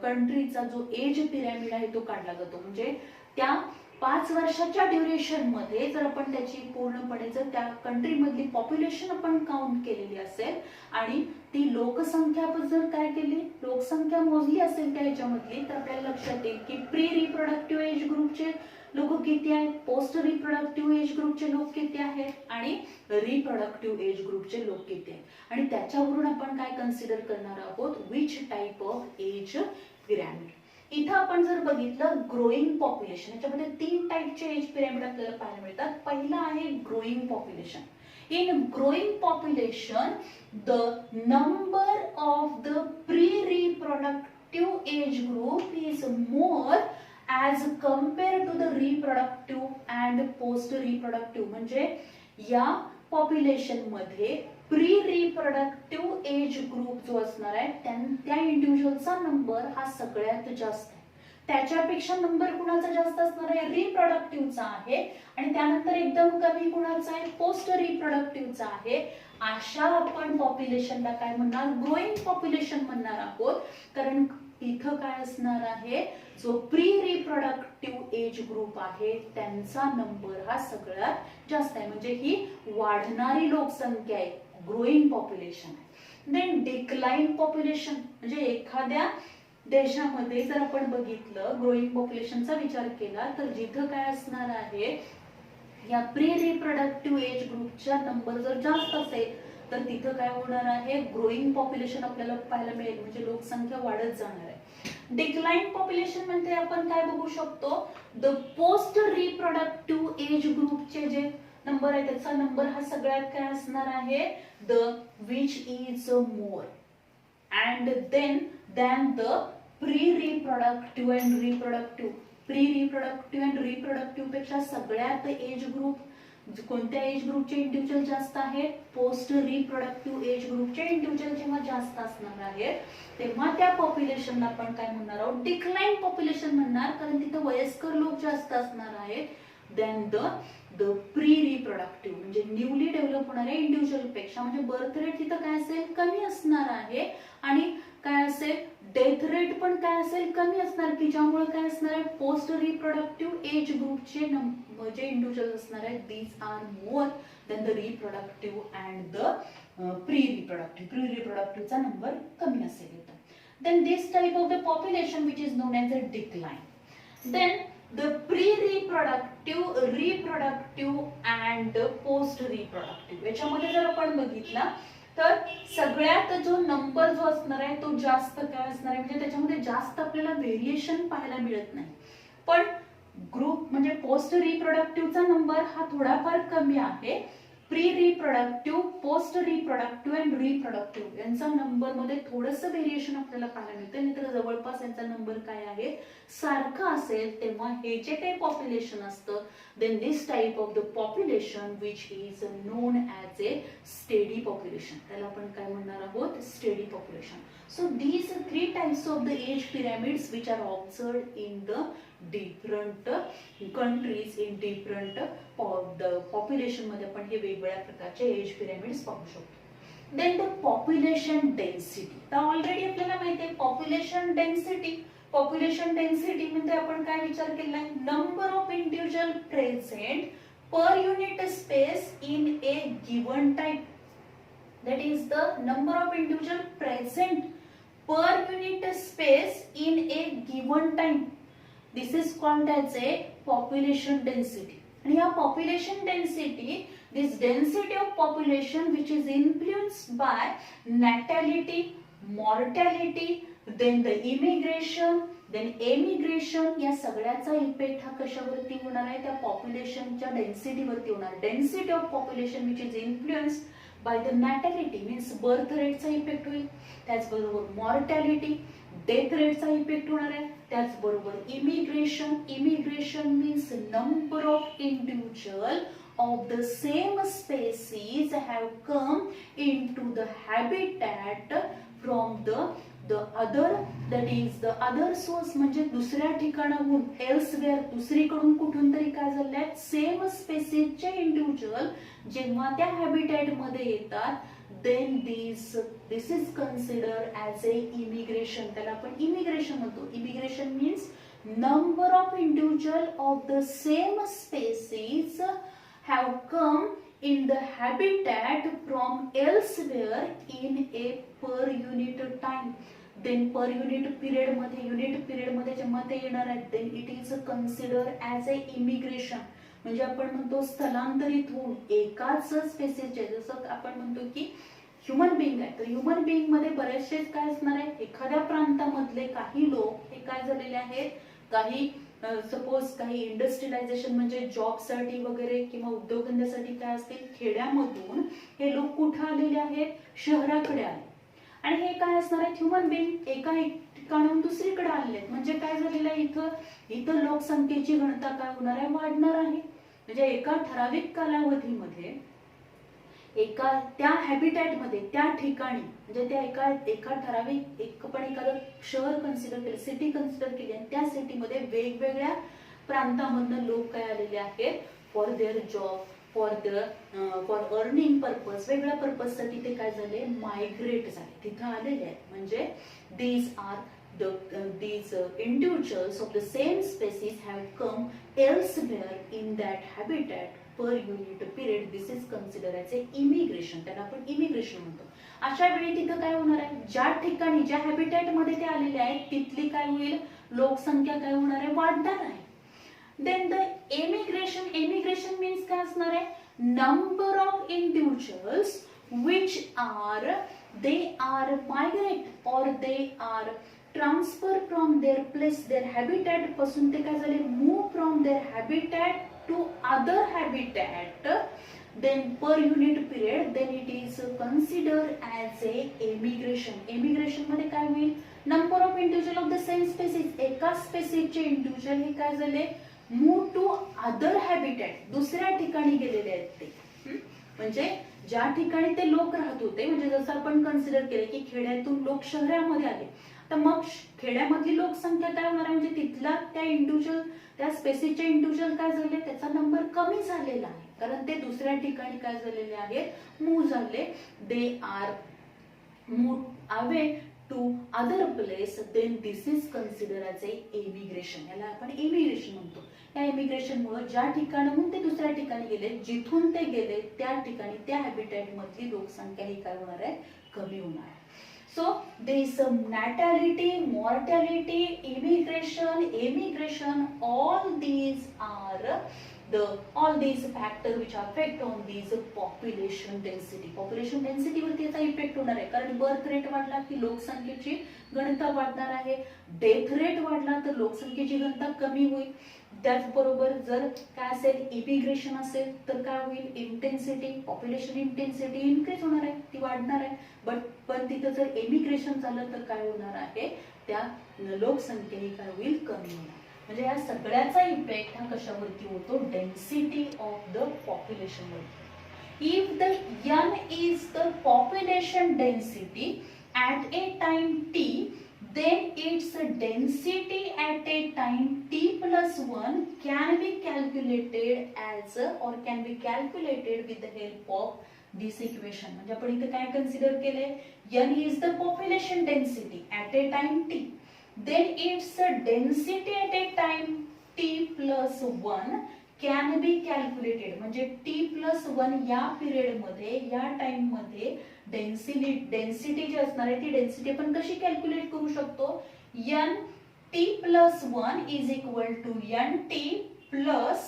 [SPEAKER 1] कंट्रीचा जो एज पिरॅमिड आहे तो काढला जातो. म्हणजे त्या 5 वर्षाच्या ड्युरेशन मध्ये जर आपण त्याची पूर्णपणे जर त्या कंट्री मधली पॉप्युलेशन आपण काउंट केलेली असेल आणि ती लोकसंख्या जर काय केली, लोकसंख्या मोजली असेल त्या ह्याच्यामधली तर आपल्याला लक्षात येईल की प्री रिप्रोडक्टिव्ह एज ग्रुपचे लोक किती आहेत, पोस्ट रिप्रोडक्टिव्ह एज ग्रुपचे लोक किती आहेत आणि रिप्रोडक्टिव्ह एज ग्रुपचे लोक किती आहेत. आणि त्याच्यावरून आपण काय कन्सिडर करणार आहोत, which type of age pyramid. इथं आपण जर बघितलं ग्रोईंग पॉप्युलेशन, याच्यामध्ये 3 टाइपचे एज पिरॅमिड आपल्याला पाहायला मिळतात. पहिला आहे growing population. In growing population the number of the pre reproductive age group is more as compared to the reproductive and post reproductive. म्हणजे या पॉप्युलेशन मध्ये प्री रिप्रोडक्टिव्ह एज ग्रुप जो असणार आहे त्या इंडिव्हिज्युअलचा नंबर हा सगळ्यात जास्त आहे. त्याच्यापेक्षा नंबर कुणाचा जास्त असणार आहे, रिप्रोडक्टिव्हचा आहे. आणि त्यानंतर एकदम कमी कुणाचा आहे, पोस्ट रिप्रोडक्टिव्हचा आहे. अशा आपण पॉप्युलेशनला काय म्हणणार, ग्रोईंग पॉप्युलेशन म्हणणार आहोत. कारण इथं काय असणार आहे, जो प्री रिप्रोडक्टिव्ह एज ग्रुप आहे त्यांचा नंबर हा सगळ्यात जास्त आहे. म्हणजे ही वाढणारी लोकसंख्या आहे, ग्रोईंग पॉप्युलेशन आहे. देन डिक्लाइन पॉप्युलेशन म्हणजे एखाद्या देशामध्ये जर आपण बघितलं ग्रोईंग पॉप्युलेशनचा विचार केला तर जिथं काय असणार आहे, या प्री रिप्रोडक्टिव्ह एज ग्रुपचा नंबर जर जास्त असेल तर तिथं काय होणार आहे, ग्रोईंग पॉप्युलेशन आपल्याला पाहायला मिळेल. म्हणजे लोकसंख्या वाढत जाणार आहे. डिक्लाइन पॉप्युलेशन म्हणजे आपण काय बघू शकतो, द पोस्ट रिप्रोडक्टिव्ह एज ग्रुपचे जे नंबर आहे त्याचा नंबर हा सगळ्यात काय असणार आहे, the which is more and then the pre reproductive and reproductive. Pre reproductive and reproductive पेक्षा सगळ्यात एज ग्रुप कोणत्या एज ग्रुपचे इंडिव्हिज्युअल जास्त आहेत, पोस्ट रिप्रोडक्टिव्ह एज ग्रुपचे इंडिव्हिज्युअल जेव्हा जास्त असणार आहेत तेव्हा त्या पॉप्युलेशनला आपण काय म्हणणार आहोत, डिक्लाइन पॉप्युलेशन म्हणणार. कारण तिथं वयस्कर लोक जास्त असणार आहेत देन द प्री रिप्रोडक्टिव्ह म्हणजे न्यूली डेव्हलप होणाऱ्या इंडिव्हिज्युअल पेक्षा. म्हणजे बर्थ रेट तिथं काय असेल, कमी असणार आहे. आणि काय असेल, डेथ रेट पण काय असेल, कमी असणार. की ज्यामुळे काय असणार आहे, पोस्ट रिप्रोडक्टिव्ह एज ग्रुपचे जे इंडिव्हिज्युअल असणार आहेत these are more than the reproductive and the pre reproductive. Pre रिप्रोडक्टिव्हचा नंबर कमी असेल. Then this type of the population which is known as a decline. Then the pre reproductive, reproductive and post reproductive. याच्यामध्ये जर आपण बघितला तर सगळ्यात जो नंबर जो असणार आहे तो जास्त काय असणार आहे, म्हणजे त्याच्यामध्ये जास्त आपल्याला व्हेरिएशन पाहायला मिळत नाही. पण ग्रुप म्हणजे पोस्ट रिप्रोडक्टिव्हचा नंबर हा थोडाफार कमी आहे. Pre reproductive, post reproductive and reproductive यांचा नंबर मध्ये थोडंसं व्हेरिएशन आपल्याला पाहायला मिळतं. नाहीतर जवळपास यांचा नंबर काय आहे, सारखा असेल. तेव्हा हे जे काही पॉप्युलेशन असतं, then this type of the population which is known as a steady population, त्याला आपण काय म्हणणार आहोत, steady population. So these three types of the age pyramids which are observed in the different countries, in different the population मध्ये आपण हे वेगवेगळ्या प्रकारचे एज पिरामिड्स पाहू शकतो. Then the population density. तर ऑलरेडी आपल्याला माहिती आहे पॉप्युलेशन डेन्सिटी. पॉप्युलेशन डेन्सिटी म्हणजे आपण काय विचार केलाय, number of individual present per unit space in A given time. That is the number of individual present per unit space in a given time. This is called as a population density. And here population density, this density of population which is influenced by natality, mortality, then the immigration, then emigration, या सगळ्याचा effect हा कशावरती होणार आहे, त्या पॉप्युलेशनच्या density वरती होणार. Density of population which is influenced by the natality means birth रेटचा effect होईल. त्याचबरोबर मॉर्टॅलिटी, डेथ रेटचा इफेक्ट होणार आहे. त्याचबरोबर immigration, immigration means number of individual of the same species have come into the habitat from the other, that is the other source, म्हणजे दुसऱ्या ठिकाणाहून, elsewhere, दुसरीकडून कुठून तरी काय झालंय, सेम स्पेसीसचे इंडिव्हिज्युअल जेव्हा त्या हॅबिटॅट मध्ये येतात, then this is considered as a immigration. त्याला आपण इमिग्रेशन म्हणतो. Immigration means number of individual of the same species have come in the habitat from elsewhere in a per unit time. Then per unit period मध्ये जेव्हा ते येणार आहेत, then it is considered as a immigration. म्हणजे आपण म्हणतो स्थलांतरित होऊन एकाच स्पेसिसचे, जसं आपण म्हणतो की ह्युमन बिंग आहे, तर ह्युमन बिंग मध्ये बरेचसे काय असणार आहे, एखाद्या प्रांतामधले काही लोक हे काय झालेले आहेत, काही सपोज काही इंडस्ट्रियलायझेशन म्हणजे जॉब साठी वगैरे किंवा उद्योगधंद्यासाठी काय असतील, खेड्यामधून हे लोक कुठे आलेले आहेत, शहराकडे आले. आणि हे काय असणार आहे, ह्युमन बिंग एका ठिकाणाहून दुसरीकडे आलेले आहेत. म्हणजे काय झालेलं आहे, इथं लोकसंख्येची घनता काय होणार आहे, वाढणार आहे. म्हणजे एका ठराविक कालावधीमध्ये एका त्या हॅबिटॅट मध्ये, त्या ठिकाणी, म्हणजे त्या एका ठराविक एखादं शहर कन्सिडर केलं, सिटी कन्सिडर केली, आणि त्या सिटीमध्ये वेगवेगळ्या प्रांतामधून लोक काय आलेले आहेत, for their job, for earning purpose, वेगळ्या पर्पज साठी ते काय झाले, मायग्रेट झाले, तिथं आलेले आहेत. म्हणजे these individuals of the same species have come elsewhere in that habitat per unit period. This is considered as a immigration. त्याला आपण इमिग्रेशन म्हणतो. अशा वेळी तिथं काय होणार आहे, ज्या ठिकाणी, ज्या हॅबिटॅट मध्ये ते आलेले आहेत, तिथली काय होईल, लोकसंख्या काय होणार आहे, वाढणार आहे. Then the emigration means काय असणार आहे, number of individuals which they are migrate or they are transfer from their place, their habitat पासून ते काय झाले, move from their habitat to other habitat, then per unit period, then it is considered as a emigration. Emigration मध्ये काय होईल, number of individual of the same species, एका स्पेसीसचे individual हे काय झाले, मूव टू अदर हॅबिटॅट, दुसऱ्या ठिकाणी गेलेले आहेत ते. म्हणजे ज्या ठिकाणी ते लोक राहत होते, म्हणजे जसं आपण कन्सिडर केलं की खेड्यातून लोक शहरामध्ये आले, तर मग खेड्यामधली लोकसंख्या काय होणार आहे, म्हणजे तिथला त्या इंडिव्हिज्युअल, त्या स्पेसिसचे इंडिव्हिज्युअल काय झाले, त्याचा नंबर कमी झालेला आहे, कारण ते दुसऱ्या ठिकाणी काय झालेले आहेत, मूव्ह झाले. They are move away to other place, then this is consider as a immigration. याला आपण इमिग्रेशन म्हणतो. या इमिग्रेशन मुळे ज्या ठिकाणाहून ते दुसऱ्या ठिकाणी गेले, जिथून ते गेले त्या ठिकाणी त्या हॅबिटॅट मधली लोकसंख्या ही काय होणार आहे, कमी होणार आहे. So this natality, mortality, emigration, all these are all these factors which affect on these population density. Population density वरती याचा इफेक्ट होणार आहे, कारण बर्थ रेट वाढला की लोकसंख्येची घनता वाढणार आहे, डेथ रेट वाढला तर लोकसंख्येची घनता कमी होईल. त्याचबरोबर जर काय असेल, इमिग्रेशन असेल तर काय होईल, इंटेन्सिटी, पॉप्युलेशन इंटेन्सिटी इन्क्रीज होणार आहे, ती वाढणार आहे. पण तिथं जर एमिग्रेशन झालं तर काय होणार आहे, त्या लोकसंख्येने काय होईल, कमी होणार. म्हणजे या सगळ्याचा इफेक्ट हा कशावरती होतो, डेन्सिटी ऑफ द पॉप्युलेशन वरती. If the n is the population density at a time t, then its density at a time t plus 1 can be calculated as or can be calculated with the help of this equation. म्हणजे आपण इथे काय consider केले, n is the population density at a time t, then its density at a time t plus 1 can be calculated. म्हणजे t plus 1 या period मध्ये, या time मध्ये डेन्सिटी जी असणार आहे ती डेन्सिटी आपण कशी कॅल्क्युलेट करू शकतो, n t plus 1 is equal to n t plus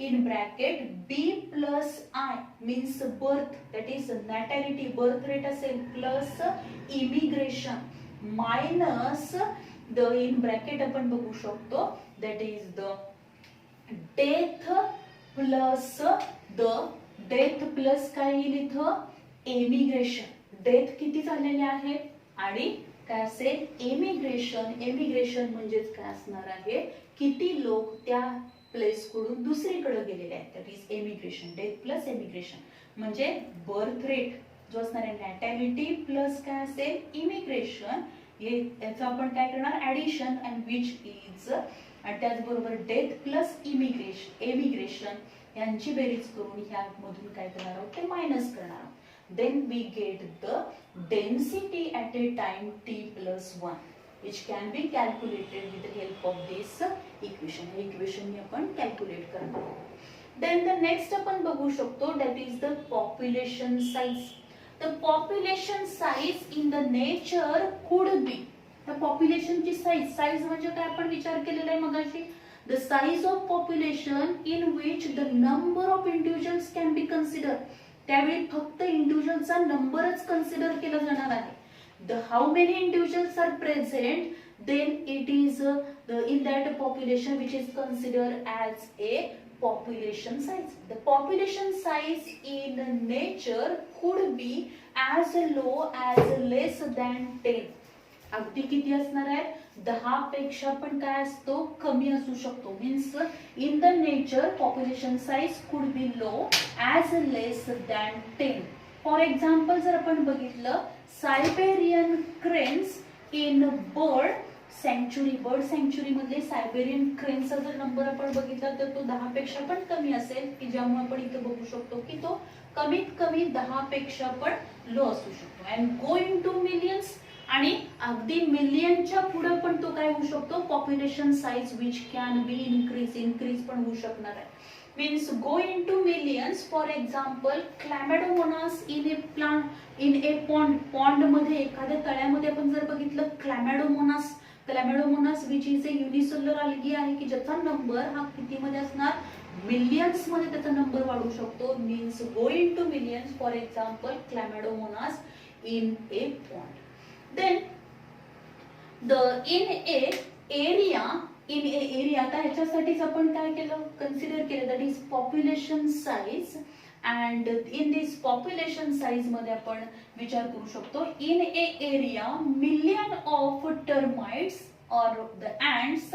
[SPEAKER 1] in bracket b plus I means birth, that is natality, birth rate असेल, plus immigration minus the in bracket आपण बघू शकतो that is the death plus काय येईल इथं, emigration. Death किती झालेले आहेत आणि काय असेल, एमिग्रेशन म्हणजेच काय असणार आहे, किती लोक त्या प्लेस कडून दुसरीकडे गेलेले आहेत, that is emigration. Death plus emigration म्हणजे बर्थ रेट जो असणार आहे, नॅटॅलिटी प्लस काय असेल, इमिग्रेशन, हे याचं आपण काय करणार, ऍडिशन, अँड विच इज, आणि त्याचबरोबर डेथ प्लस एमिग्रेशन यांची बेरीज करून ह्या मधून काय करणार आहोत, ते मायनस करणार आहोत. Then we get the density at a time t plus 1, which can be calculated with the help of this equation. हे equation ने आपण calculate करणार आहोत. Then the next आपण बघू शकतो, that is the population size. The population size in the nature could be, the population ची size म्हणजे काय आपण विचार केलेला आहे मगाशी, the size of population in which the number of individuals can be considered. त्यावेळी फक्त इंडिव्हिज्युअलचा नंबरच कन्सिडर केला जाणार आहे. The how many individuals are present, then it is in that population which is consider as a population size. The population size in nature could be as low as less than 10. अगदी किती असणार आहे, 10 पेक्षा पण काय असतो, कमी असू शकतो. Means in the nature population size could be low as less than 10. For example जर आपण बघितलं, सायबेरियन क्रेन्स इन बर्ड सँच्युरी मधले सायबेरियन क्रेन्सचा जर नंबर आपण बघितला तर तो 10 पेक्षा पण कमी असेल, की ज्यामुळे आपण इथे बघू शकतो की तो कमीत कमी 10 पेक्षा पण लो असू शकतो. And go in to millions, आणि अगदी मिलियनच्या पुढे पण तो काय होऊ शकतो, population size which can be increase पण होऊ शकणार आहे. Means go in to millions. For example chlamydomonas in a pond मध्ये, एखाद्या तळ्यामध्ये आपण जर बघितलं chlamydomonas which is a unicellular algae आहे, की ज्याचा नंबर हा किती मध्ये असणार, मिलियन्स मध्ये त्याचा नंबर वाढू शकतो. Means go in to millions. For example chlamydomonas in a pond. Then in a area आता ह्याच्यासाठीच आपण काय केलं, कन्सिडर केलं, that is population size. And in this population size मध्ये आपण विचार करू शकतो, in A area million of termites और the ants,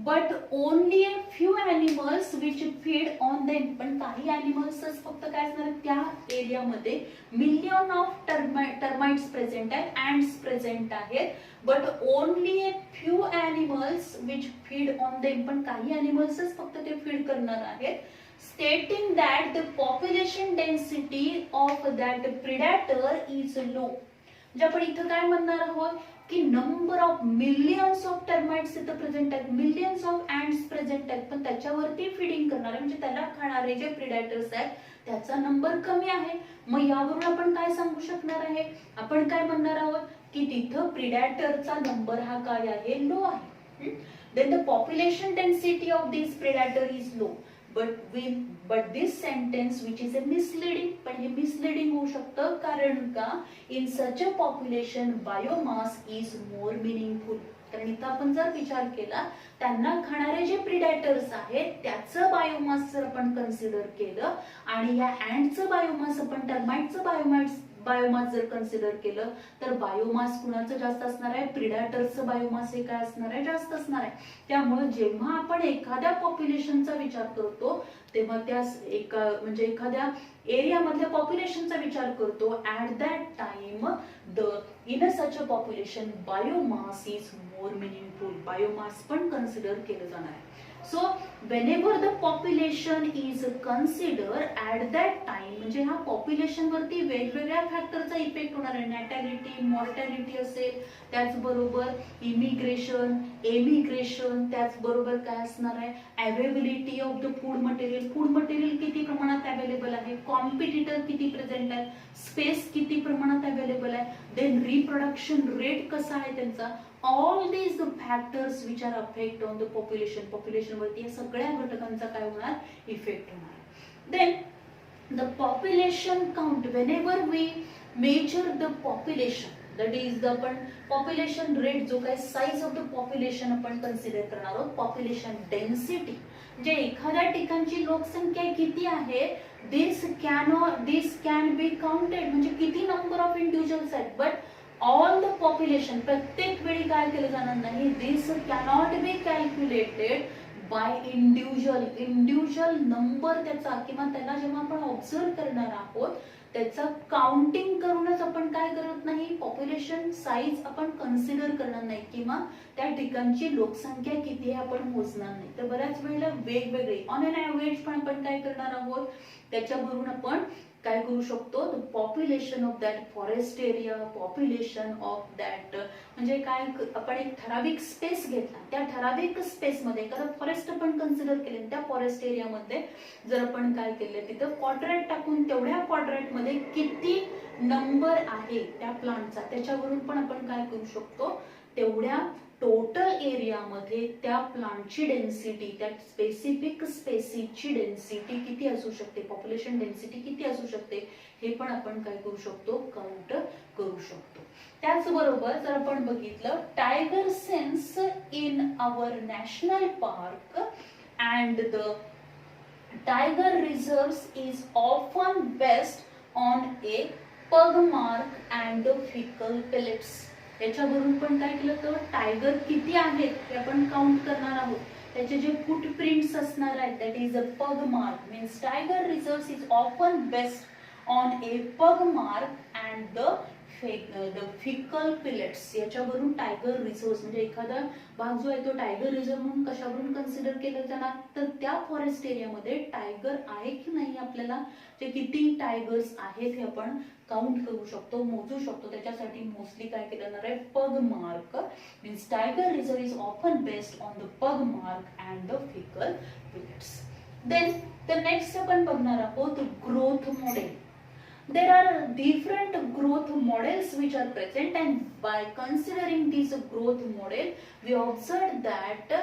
[SPEAKER 1] but only a few animals which feed on them. पण काही ॲनिमल्सच फक्त काय असणार, त्या एरियामध्ये मिलियन ऑफ टर्माइट्स प्रेझेंट आहेत, ants प्रेझेंट आहेत, but only a few animals which feed on them. पण काही ॲनिमल्सच फक्त ते फीड करणार आहेत. स्टेटिंग that the population density of that predator is low. म्हणजे आपण इथं काय म्हणणार आहोत की number of millions of termites इथं प्रेझेंट आहेत, मिलियन्स ऑफ ants प्रेझेंट आहेत, पण त्याच्यावरती फीडिंग करणारे म्हणजे त्याला खाणारे जे प्रिडेटर्स आहेत त्याचा नंबर कमी आहे. मग यावरून आपण काय सांगू शकणार आहे, आपण काय म्हणणार आहोत की तिथं प्रिडॅटरचा नंबर हा काय आहे, लो आहे. Then the population density of this predator is low. but this sentence which is a misleading, पण हे मिसलीडिंग होऊ शकतं कारण का in such a population biomass is more meaningful. कारण इथं आपण जर विचार केला त्यांना खाणारे जे प्रिडॅटर्स आहेत त्याचं बायोमास जर आपण कन्सिडर केलं आणि या अँटचं बायोमास आपण टर्माइटचं बायोमास जर कन्सिडर केलं तर बायोमास कुणाचं जास्त असणार आहे, प्रिडॅटरचं बायोमास हे काय असणार आहे, जास्त असणार आहे. त्यामुळे जेव्हा आपण एखाद्या पॉप्युलेशनचा विचार करतो तेव्हा त्या म्हणजे एखाद्या एरिया मधल्या पॉप्युलेशनचा विचार करतो at that time in such a population biomass is more meaningful. Biomass पण कन्सिडर केलं जाणार आहे. So whenever the population is considered at that time म्हणजे हा पॉप्युलेशन वरती वेगवेगळ्या फॅक्टरचा इफेक्ट होणार आहे. नॅटॅलिटी, मॉर्टॅलिटी असेल, त्याचबरोबर इमिग्रेशन, एमिग्रेशन, त्याचबरोबर काय असणार आहे, availability of the food material किती प्रमाणात अवेलेबल आहे, कॉम्पिटिटर किती प्रेझेंट आहे, स्पेस किती प्रमाणात अवेलेबल आहे, देन रिप्रोडक्शन रेट कसा आहे त्यांचा. All these factors which are affect on the population वरती या सगळ्या घटकांचा काय होणार, इफेक्ट होणार. Then the population count, whenever we measure the population, that is the population rate, जो काय size of the population आपण कन्सिडर करणार आहोत, population density जे एखाद्या ठिकाणची लोकसंख्या किती आहे, this can be counted म्हणजे किती नंबर ऑफ इंडिव्हिज्युअल्स आहेत, बट ऑल द पॉप्युलेशन प्रत्येक वेळी काय केलं जाणार नाही. This cannot be calculated by individual number त्याचा, किंवा त्याला जेव्हा आपण ऑब्झर्व करणार आहोत त्याचा काउंटिंग करूनच आपण काय करत नाही, पॉप्युलेशन साईज आपण कन्सिडर करणार नाही किंवा त्या ठिकाणची लोकसंख्या किती आहे आपण मोजणार नाही. तर बऱ्याच वेळेला वेगवेगळे ऑन एन ॲव्हरेज पण आपण काय करणार आहोत, त्याच्यावरून आपण काय करू शकतो, population of that forest area, population of that म्हणजे काय, आपण एक ठराविक स्पेस घेतला, त्या ठराविक स्पेस मध्ये एखादं फॉरेस्ट आपण कन्सिडर केले, त्या फॉरेस्ट एरियामध्ये जर आपण काय केलं तिथं क्वाड्रॅट टाकून तेवढ्या क्वाड्रॅट मध्ये किती नंबर आहे त्या प्लांटचा त्याच्यावरून पण आपण काय करू शकतो, तेवढ्या टोटल एरियामध्ये त्या प्लांटची डेन्सिटी, त्या स्पेसिफिक स्पेसीची डेन्सिटी किती असू शकते, पॉप्युलेशन डेन्सिटी किती असू शकते हे पण आपण काय करू शकतो, काउंट करू शकतो. त्याचबरोबर जर आपण बघितलं tiger census in our national park and the tiger reserves is often based on a pug mark and fickle pellets. याच्यावरून पण काय केलं तर टायगर किती आहेत ते आपण काउंट करणार आहोत, त्याचे जे फुटप्रिंट्स असणार आहेत that is a pug mark. Means tiger reserves is often based on a pug mark and the fickle pellets. याच्यावरून टायगर रिझर्व्स म्हणजे एखादा भाग जो आहे तो टायगर रिझर्व म्हणून कशावरून कन्सिडर केला जाणार, तर त्या फॉरेस्ट एरियामध्ये टायगर आहे की नाही, आपल्याला जे किती टायगर्स आहेत हे आपण काउंट करू शकतो, मोजू शकतो. त्याच्यासाठी मोस्टली काय केलं जाणार आहे, pug mark. Means tiger reserve is often based on the pug mark and the fickle pellets. Then the next आपण बघणार आहोत growth model. There are different growth models which are present, and by considering this growth model we observe that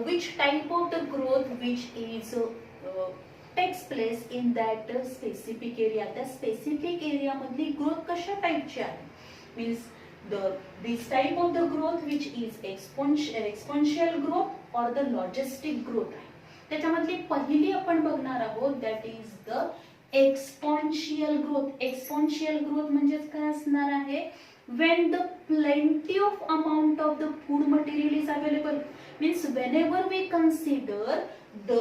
[SPEAKER 1] which type of the growth which is takes place in that specific area. The specific area मधली growth कशा टाइपची आहे, means this type of the growth which is exponential growth or the logistic growth आहे. त्याच्यामधली पहिली आपण बघणार आहोत that is the exponential growth. Exponential growth म्हणजे काय असणार आहे, when the plenty of amount of the food material is available. means whenever we consider the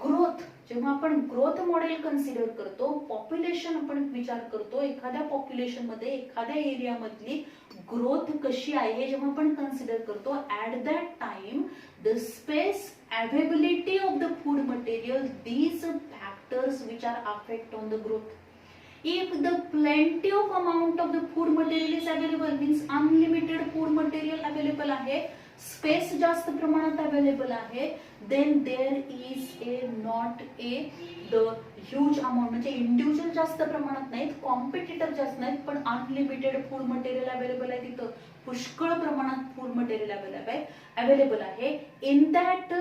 [SPEAKER 1] growth, जेव्हा आपण ग्रोथ मॉडेल कन्सिडर करतो, पॉप्युलेशन आपण विचार करतो, एखाद्या पॉप्युलेशन मध्ये एखाद्या एरिया मधली ग्रोथ कशी आहे जेव्हा आपण कन्सिडर करतो, at that time the space, availability of the food material, these factors which are affect on the growth. If the plenty of amount of the food material is available, means unlimited food material available आहे, space जास्त प्रमाणात available आहे, then there is a not a the huge amount, म्हणजे individual जास्त प्रमाणात नाहीत, competitor जास्त नाहीत, पण अनलिमिटेड फूड मटेरियल अवेलेबल आहे, तिथं पुष्कळ प्रमाणात फूड मटेरियल अवेलेबल आहे. In that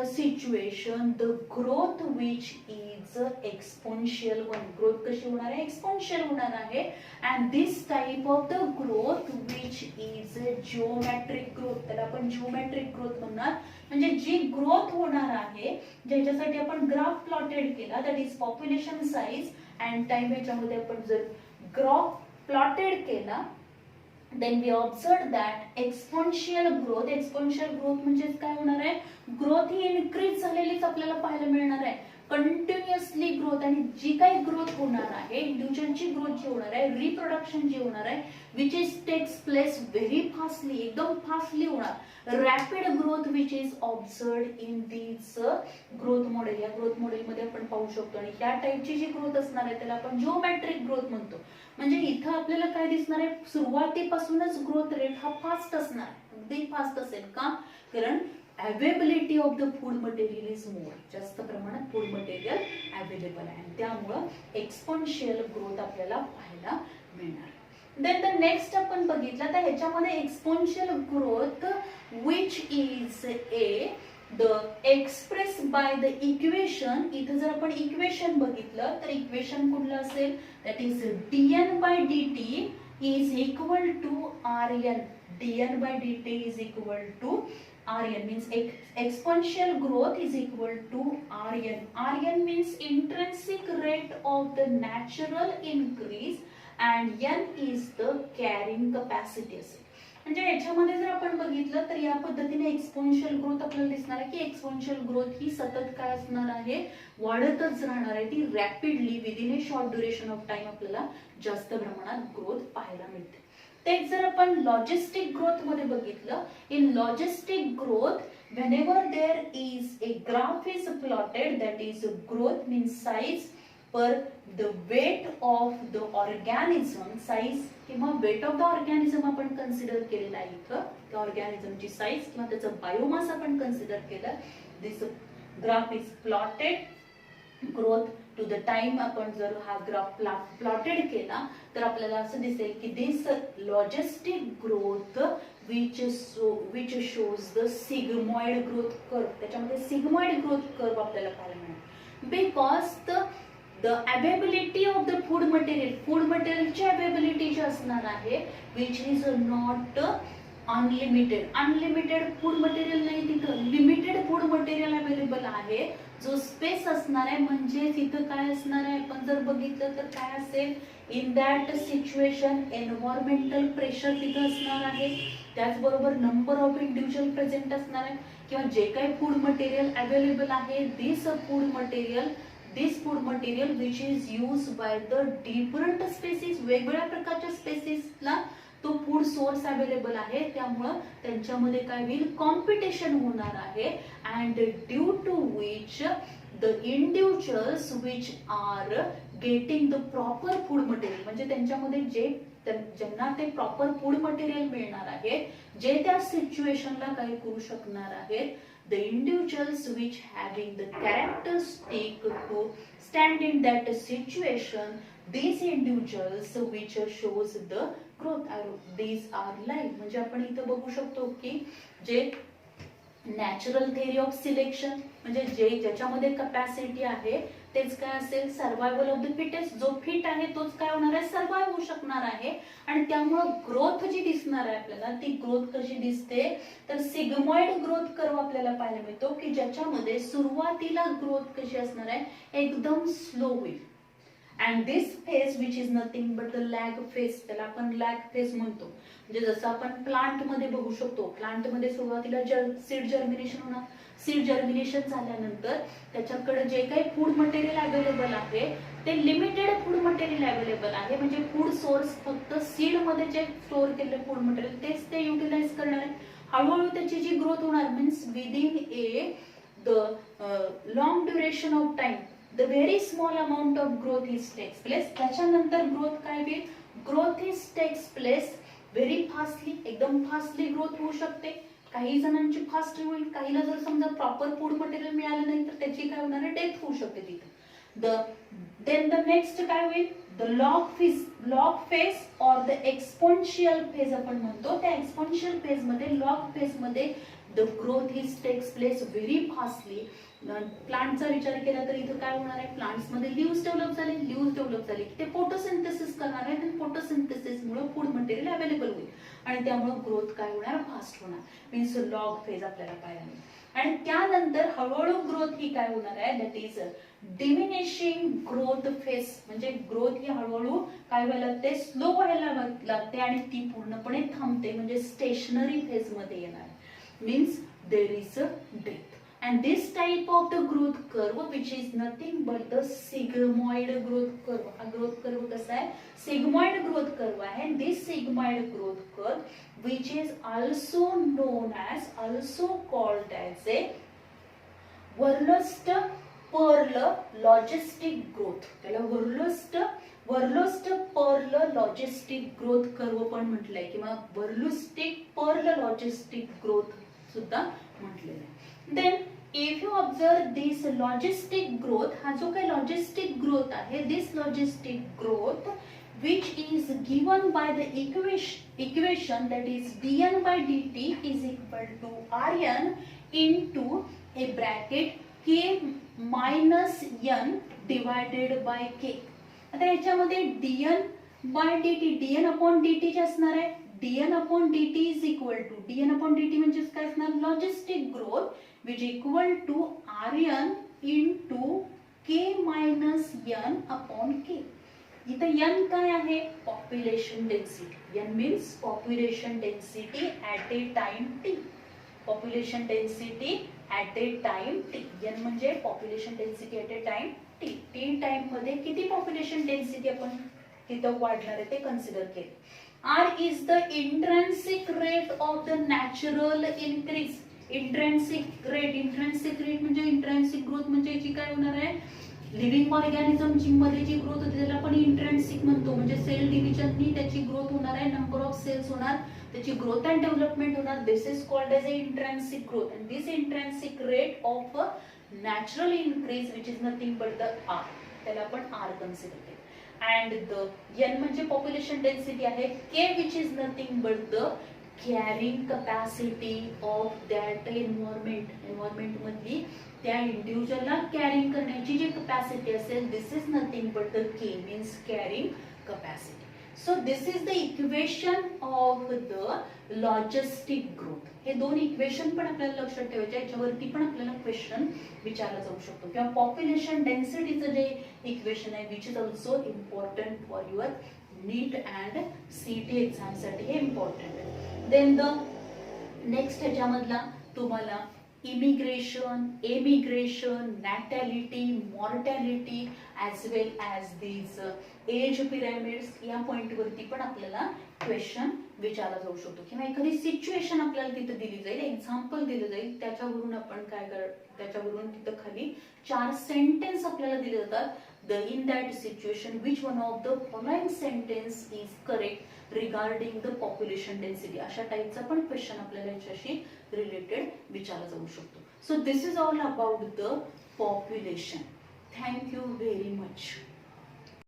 [SPEAKER 1] situation the growth which is exponential one, growth कशी होणार आहे, एक्सपोनेन्शियल होणार आहे. And this type of the growth which is geometric growth, त्याला आपण जिओमेट्रिक ग्रोथ म्हणणार. म्हणजे जी ग्रोथ होणार आहे, ज्याच्यासाठी आपण ग्राफ प्लॉटेड केला, that is population size and time, याच्यामध्ये आपण जर ग्राफ प्लॉटेड केला, then we observed that exponential growth म्हणजे काय होणार आहे, ग्रोथ ही इनक्रीज झालेलीच आपल्याला पाहायला मिळणार आहे, कंटिन्युअसली ग्रोथ. आणि जी काही ग्रोथ होणार आहे, इंडिव्हिज्युअलची ग्रोथ जी होणार आहे, रिप्रोडक्शन जी होणार आहे, which is takes place very fastly, एकदम फास्टली होणार. Rapid growth which is observed in this growth model, या ग्रोथ मॉडेल मध्ये आपण पाहू शकतो. आणि या टाइपची जी ग्रोथ असणार आहे त्याला आपण जिओमेट्रिक ग्रोथ म्हणतो. म्हणजे इथं आपल्याला काय दिसणार आहे, सुरुवातीपासूनच ग्रोथ रेट हा फास्ट असणार, अगदी फास्ट असेल. का? कारण availability of the food material is more, जास्त प्रमाणात फूड मटेरियल अवेलेबल आहे, त्यामुळं एक्सपोनेन्शियल ग्रोथ आपल्याला पाहायला मिळणार. देन द नेक्स्ट आपण बघितलं तर ह्याच्यामध्ये exponential growth which is A the express by the equation. इथं जर आपण इक्वेशन बघितलं तर इक्वेशन कुठलं असेल, that is dn by dt is equal to rn. dn by dt is equal to rn means exponential growth is equal to rn. rn means intrinsic rate of the natural increase and n is the carrying capacity असेल. म्हणजे याच्यामध्ये जर आपण बघितलं तर या पद्धतीने exponential growth आपल्याला दिसणार आहे की एक्सपोनेन्शियल ग्रोथ ही सतत काय असणार आहे, वाढतच राहणार आहे. ती rapidly within A short duration of time आपल्याला जास्त प्रमाणात ग्रोथ पाहायला मिळते. तेच जर आपण लॉजिस्टिक ग्रोथ मध्ये बघितलं, in logistic growth whenever there is a graph is plotted, that is growth means size per the weight of the organism, size किंवा weight of the organism आपण कन्सिडर केलेला आहे इथं, त्या ऑर्गॅनिझमची साईज किंवा त्याचं बायोमास आपण कन्सिडर केलं. This graph is plotted growth to the time. आपण जर हा ग्राफ प्लॉटेड केला तर आपल्याला असं दिसेल की this logistic growth which shows the sigmoid growth curve. त्याच्यामध्ये sigmoid growth curve आपल्याला पाहायला मिळेल, because the availability of the food material ची availability जी असणार आहे which is not unlimited food material नाही, तिथं लिमिटेड फूड मटेरियल अवेलेबल आहे. जो स्पेस असणार आहे म्हणजे तिथं काय असणार आहे, आपण जर बघितलं तर काय असेल, in that situation environmental pressure तिथं असणार आहे, त्याचबरोबर नंबर ऑफ इंडिव्हिज्युअल प्रेझेंट असणार आहे, किंवा जे काही फूड मटेरियल अवेलेबल आहे this food material which is use by the different species, वेगवेगळ्या प्रकारच्या स्पेसिसला तो फूड सोर्स अवेलेबल आहे, त्यामुळं त्यांच्यामध्ये काय होईल, कॉम्पिटिशन होणार आहे. And due to which the individuals which are getting the proper food material, म्हणजे त्यांच्यामध्ये जे ज्यांना ते प्रॉपर फूड मटेरियल मिळणार आहे, जे त्या सिच्युएशनला काय करू शकणार आहेत, the individuals which having the characteristic to stand in that situation, these individuals which shows the growth arrow, these are live. म्हणजे आपण इथं बघू शकतो की जे नॅचरल थेअरी ऑफ सिलेक्शन, म्हणजे जे ज्याच्यामध्ये कॅपॅसिटी आहे तेच काय असेल, सर्वायवल ऑफ द फिटेस्ट, जो फिट आहे तोच काय होणार आहे, सर्वाइव्ह होऊ शकणार आहे. आणि त्यामुळे ग्रोथ जी दिसणार आहे आपल्याला, ती ग्रोथ कशी दिसते तर सिग्मॉइड ग्रोथ कर्व आपल्याला पाहायला मिळतो की ज्याच्यामध्ये सुरुवातीला ग्रोथ कशी असणार आहे, एकदम स्लो होईल. And this phase which is nothing but the lag phase, त्याला आपण लॅग फेज म्हणतो. म्हणजे जसं आपण प्लांट मध्ये बघू शकतो, प्लांट मध्ये सुरुवातीला सीड जर्मिनेशन होणार, सीड जर्मिनेशन झाल्यानंतर त्याच्याकडे जे काही फूड मटेरियल अवेलेबल आहे ते लिमिटेड फूड मटेरियल अवेलेबल आहे, म्हणजे फूड सोर्स फक्त सीड मध्ये जे स्टोअर केलेले फूड मटेरियल तेच ते युटिलाइज करणार आहे. हळूहळू त्याची जी ग्रोथ होणार means within a the long duration of time the very small amount of growth is takes place. त्याच्यानंतर ग्रोथ काय होईल, growth is takes place very fastly, एकदम फास्टली ग्रोथ होऊ शकते. काही जणांची फास्ट होईल, काहीला जर समजा प्रॉपर फूड मटेरियल मिळालं नाही तर त्याची काय होणार आहे, डेथ होऊ शकते तिथे. देन द नेक्स्ट काय होईल, the log phase or the exponential phase आपण म्हणतो. त्या एक्सपोनेन्शियल फेज मध्ये, लॉग फेज मध्ये the growth is takes place very fastly. प्लांटचा विचार केला तर इथं काय होणार आहे, प्लांट्स मध्ये लिव्ह्ज डेव्हलप झाले की ते फोटोसिंथेसिस करणार आहेत आणि फोटोसिंथेसिसमुळे फूड मटेरियल अवेलेबल होईल आणि त्यामुळे ग्रोथ काय होणार, फास्ट होणार. मीन्स लॉग फेज आपल्याला पाहायला मिळेल. आणि त्यानंतर हळूहळू ग्रोथ ही काय होणार आहे, that is diminishing growth phase. म्हणजे ग्रोथ ही हळूहळू काय व्हायला लागते, स्लो व्हायला लागते आणि ती पूर्णपणे थांबते, म्हणजे स्टेशनरी फेज मध्ये येणार. Means there is a death. And this type of the growth curve, which is nothing but the sigmoid growth curve. हा growth curve कसा आहे, sigmoid growth curve आहे. This sigmoid growth curve, which is also known as, also called as a Verlost-Perl logistic growth. त्याला Verlost-Perl logistic growth curve पण म्हटलंय किंवा Verlost-Perl logistic growth सुद्धा म्हटलेलं आहे. Then if you observe this logistic growth, हा जो काही logistic growth आहे, this logistic growth which is given by the equation that is dn by dt is equal to rn into a bracket k minus n divided by k. आता याच्यामध्ये dn by dt, dn upon dt जे असणार आहे, dn upon dt is equal to, dn upon dt म्हणजे काय असणार, logistic growth which equal to rn into k minus n upon k. इथं n काय आहे, population density. n means population density at a time t. population density at a time t. n म्हणजे population density at a time t. t time मध्ये किती population density आपण तिथं वाढणार आहे ते कन्सिडर केले. R is the intrinsic rate of the natural increase. Intrinsic rate म्हणजे इंट्रेन्सिक ग्रोथ म्हणजे याची काय होणार आहे, लिव्हिंग ऑर्गॅनिझमची मध्ये जी ग्रोथ होते त्याला आपण इंट्रेन्सिक म्हणतो. म्हणजे सेल डिव्हिजननी त्याची ग्रोथ होणार आहे, नंबर ऑफ सेल्स होणार, त्याची ग्रोथ अँड डेव्हलपमेंट होणार. This is called as a intrinsic growth. And this intrinsic rate of natural increase which is nothing but the R, त्याला आपण आर कन्सिडर केलं. अँड द एन म्हणजे population density आहे, K which is nothing but the carrying capacity of that environment मधली त्या इंडिव्हिज्युअलला carrying करण्याची जी कॅपॅसिटी असेल, this is nothing but the K means carrying capacity. So this is the equation of the logistic growth. हे दोन equation पण आपल्याला लक्षात ठेवायचे, याच्यावरती पण आपल्याला क्वेश्चन विचारला जाऊ शकतो. किंवा पॉप्युलेशन डेन्सिटीचं जे इक्वेशन आहे which is also important for your NEET and CET exam साठी हे इम्पॉर्टंट आहे. देन द नेक्स्ट ह्याच्यामधला तुम्हाला immigration, emigration, natality, mortality as well as these age pyramids या पॉइंटवरती पण आपल्याला क्वेश्चन विचारला जाऊ शकतो. किंवा एखादी सिच्युएशन आपल्याला तिथे दिली जाईल, एक्झाम्पल दिलं जाईल, त्याच्यावरून आपण त्याच्यावरून तिथं खाली 4 सेंटेन्स आपल्याला दिले जातात. In that situation, which one of the following sentence is correct regarding the population density? अशा टाइपचा पण क्वेश्चन आपल्याला याच्याशी रिलेटेड विचारला जाऊ शकतो. So this is all about the population. Thank you very much.